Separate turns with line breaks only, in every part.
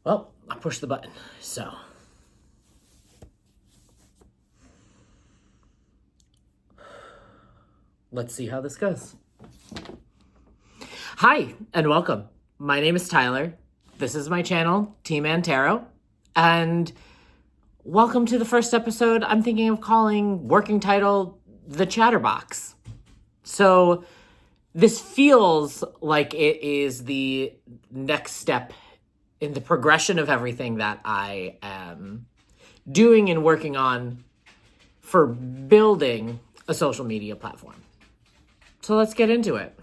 Well, I pushed the button, so. Let's see how this goes. Hi, and welcome. My name is Tyler. This is my channel, T-Mann Tarot. And welcome to the first episode I'm thinking of calling, working title, The ChatterBox. So this feels like it is the next step in the progression of everything that I am doing and working on for building a social media platform. So let's get into it.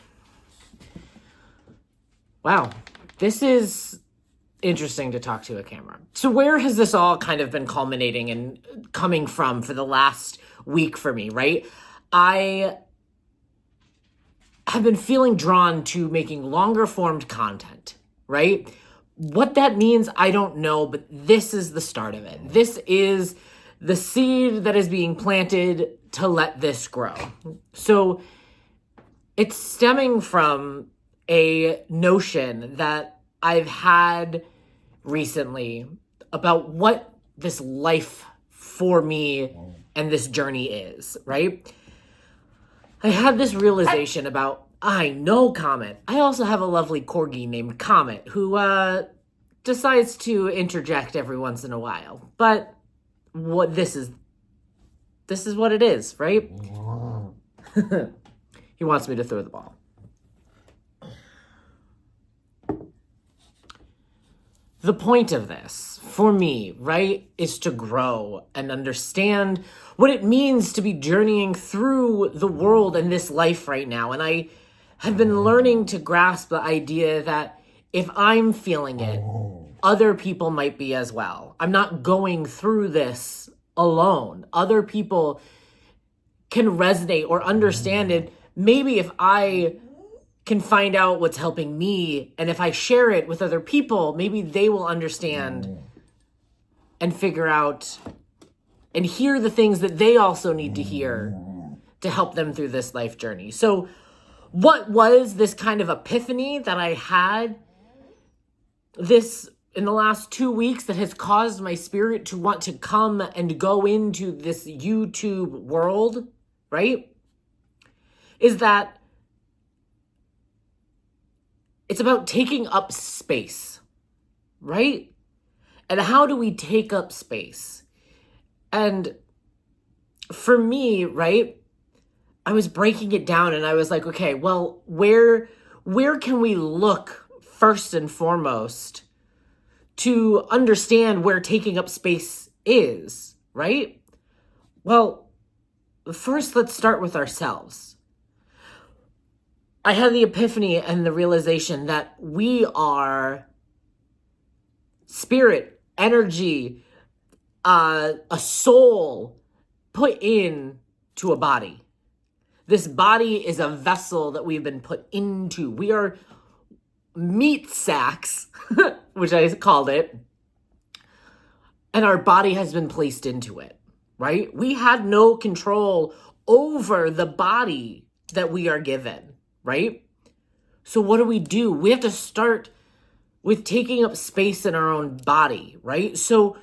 Wow, this is interesting to talk to a camera. So where has this all kind of been culminating and coming from for the last week for me, right? I have been feeling drawn to making longer formed content, right? What that means, I don't know, but this is the start of it. This is the seed that is being planted to let this grow. So it's stemming from a notion that I've had recently about what this life for me and this journey is, right? I had this realization about, I know Comet. I also have a lovely corgi named Comet who decides to interject every once in a while. But what this is what it is, right? He wants me to throw the ball. The point of this, for me, right, is to grow and understand what it means to be journeying through the world and this life right now. And I have been learning to grasp the idea that if I'm feeling it, other people might be as well. I'm not going through this alone. Other people can resonate or understand it. Maybe if I can find out what's helping me, and if I share it with other people, maybe they will understand and figure out and hear the things that they also need to hear to help them through this life journey. So what was this kind of epiphany that I had this in the last 2 weeks that has caused my spirit to want to come and go into this YouTube world, right? Is that it's about taking up space, right? And how do we take up space? And for me, right, I was breaking it down and I was like, okay, well, where can we look first and foremost to understand where taking up space is, right? Well, first, let's start with ourselves. I had the epiphany and the realization that we are spirit, energy, a soul put in to a body. This body is a vessel that we've been put into. We are meat sacks, which I called it, and our body has been placed into it, right? We had no control over the body that we are given. Right? So what do? We have to start with taking up space in our own body, right? So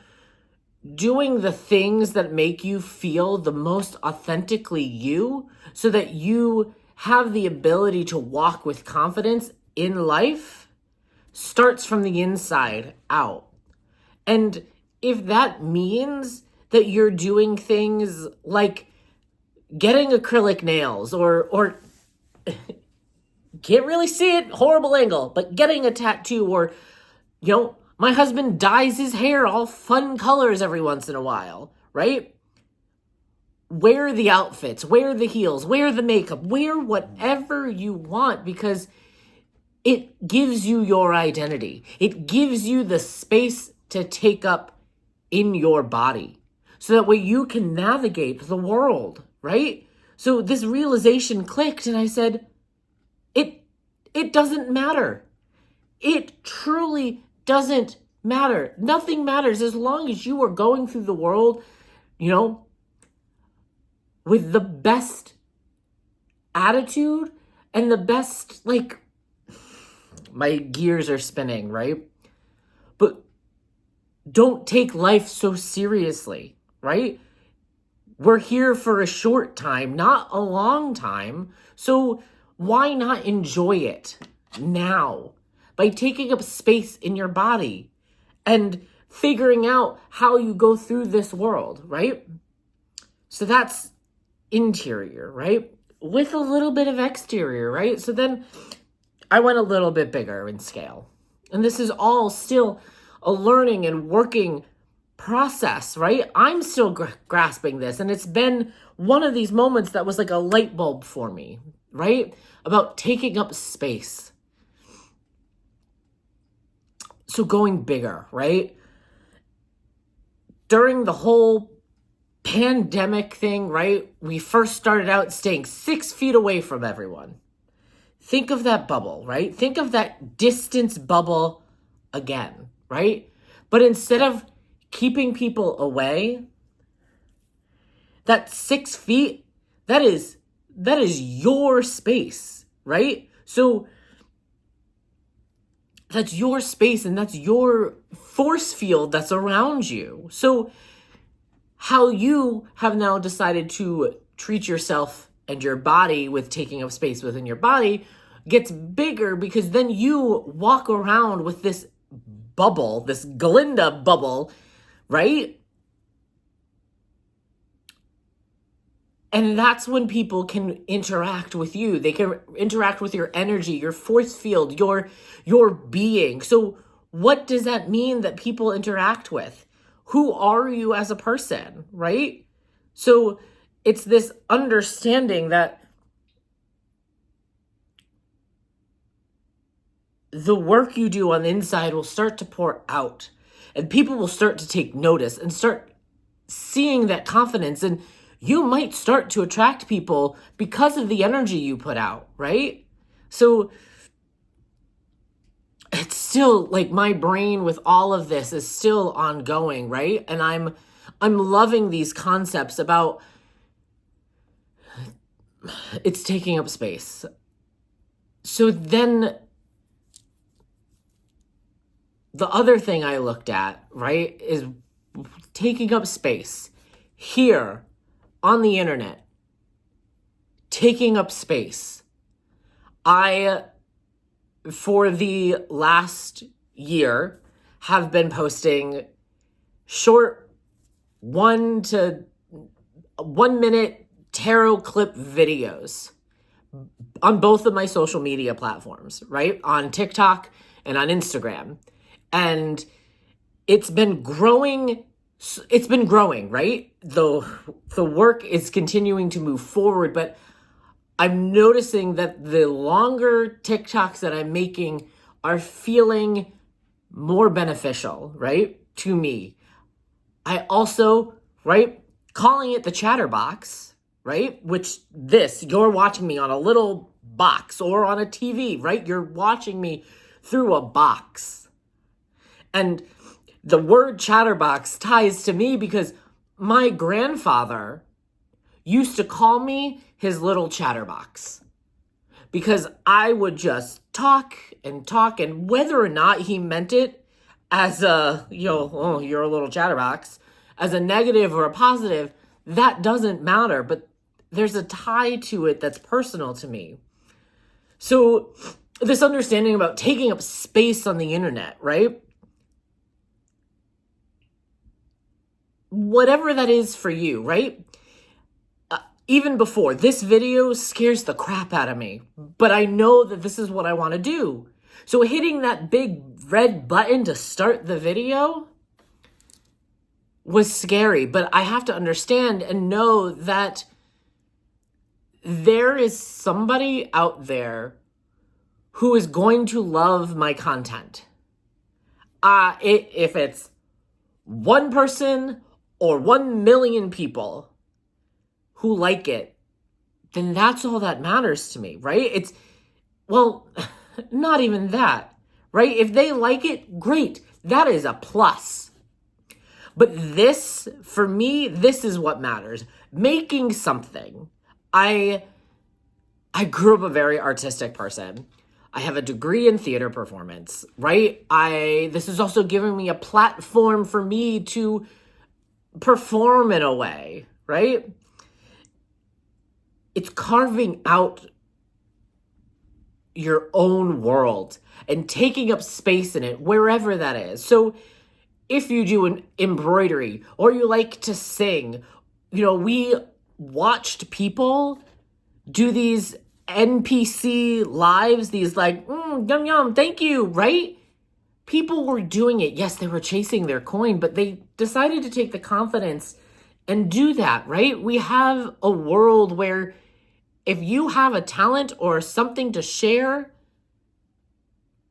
doing the things that make you feel the most authentically you so that you have the ability to walk with confidence in life starts from the inside out. And if that means that you're doing things like getting acrylic nails or can't really see it, horrible angle, but getting a tattoo or, my husband dyes his hair all fun colors every once in a while, right? Wear the outfits, wear the heels, wear the makeup, wear whatever you want because it gives you your identity. It gives you the space to take up in your body so that way you can navigate the world, right? So this realization clicked and I said, it doesn't matter. It truly doesn't matter. Nothing matters as long as you are going through the world, with the best attitude and the best, my gears are spinning, right? But don't take life so seriously, right? We're here for a short time, not a long time. So why not enjoy it now by taking up space in your body and figuring out how you go through this world, right? So that's interior, right? With a little bit of exterior, right? So then I went a little bit bigger in scale. And this is all still a learning and working process, right? I'm still grasping this. And it's been one of these moments that was like a light bulb for me, right? About taking up space. So going bigger, right? During the whole pandemic thing, right? We first started out staying 6 feet away from everyone. Think of that bubble, right? Think of that distance bubble again, right? But instead of keeping people away, that 6 feet, that is your space, right? So that's your space and that's your force field that's around you. So how you have now decided to treat yourself and your body with taking up space within your body gets bigger, because then you walk around with this bubble, this Glinda bubble, right? And that's when people can interact with you. They can interact with your energy, your force field, your being. So what does that mean that people interact with? Who are you as a person, right? So it's this understanding that the work you do on the inside will start to pour out, and people will start to take notice and start seeing that confidence, and you might start to attract people because of the energy you put out, right? So it's still like my brain with all of this is still ongoing, right? And I'm loving these concepts about it's taking up space. So then the other thing I looked at, right, is taking up space here on the internet, taking up space. I, for the last year, have been posting short 1 to 1 minute tarot clip videos on both of my social media platforms, right? On TikTok and on Instagram. And it's been growing, right? The work is continuing to move forward, but I'm noticing that the longer TikToks that I'm making are feeling more beneficial, right, to me. I also, right, calling it the ChatterBox, right, which you're watching me on a little box or on a TV, right? You're watching me through a box. And the word ChatterBox ties to me because my grandfather used to call me his little chatterbox, because I would just talk, and whether or not he meant it as a, oh, you're a little chatterbox, as a negative or a positive, that doesn't matter, but there's a tie to it that's personal to me. So this understanding about taking up space on the internet, right? Whatever that is for you, right? Even before, this video scares the crap out of me, but I know that this is what I want to do. So hitting that big red button to start the video was scary, but I have to understand and know that there is somebody out there who is going to love my content. If it's one person or 1 million people who like it, then that's all that matters to me, right? Well, not even that, right? If they like it, great. That is a plus. But this, for me, this is what matters. Making something. I grew up a very artistic person. I have a degree in theater performance, right? This is also giving me a platform for me to perform in a way, right? It's carving out your own world and taking up space in it, wherever that is. So if you do an embroidery or you like to sing, we watched people do these NPC lives, these like, yum, yum, thank you, right? People were doing it. Yes, they were chasing their coin, but they decided to take the confidence and do that, right? We have a world where if you have a talent or something to share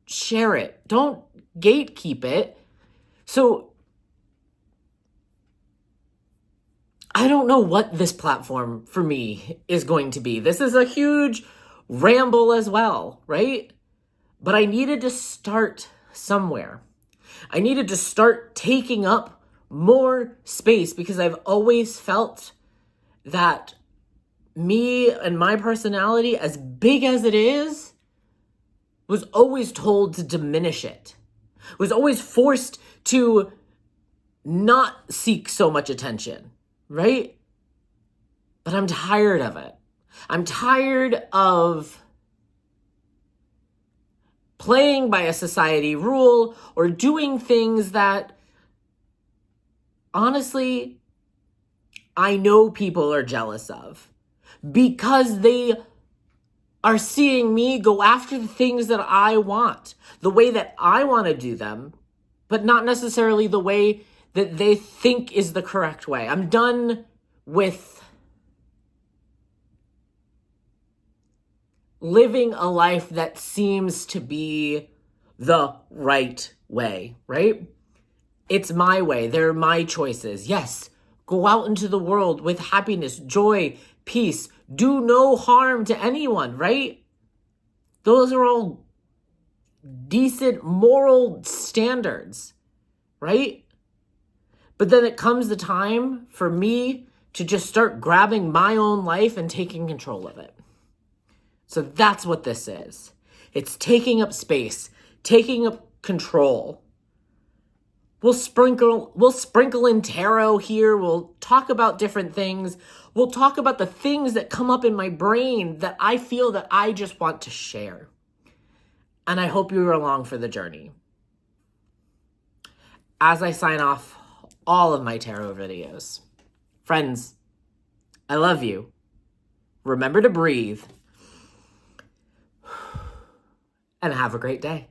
it. Don't gatekeep it. So I don't know what this platform for me is going to be. This is a huge ramble as well, right? But I needed to start somewhere. I needed to start taking up more space because I've always felt that me and my personality, as big as it is, was always told to diminish it. Was always forced to not seek so much attention, right? But I'm tired of it. I'm tired of playing by a society rule or doing things that, honestly, I know people are jealous of because they are seeing me go after the things that I want, the way that I want to do them, but not necessarily the way that they think is the correct way. I'm done with living a life that seems to be the right way, right? It's my way. They're my choices. Yes, go out into the world with happiness, joy, peace. Do no harm to anyone, right? Those are all decent moral standards, right? But then it comes the time for me to just start grabbing my own life and taking control of it. So that's what this is. It's taking up space, taking up control. We'll sprinkle in tarot here. We'll talk about different things. We'll talk about the things that come up in my brain that I feel that I just want to share. And I hope you're along for the journey. As I sign off all of my tarot videos, friends, I love you. Remember to breathe. And have a great day.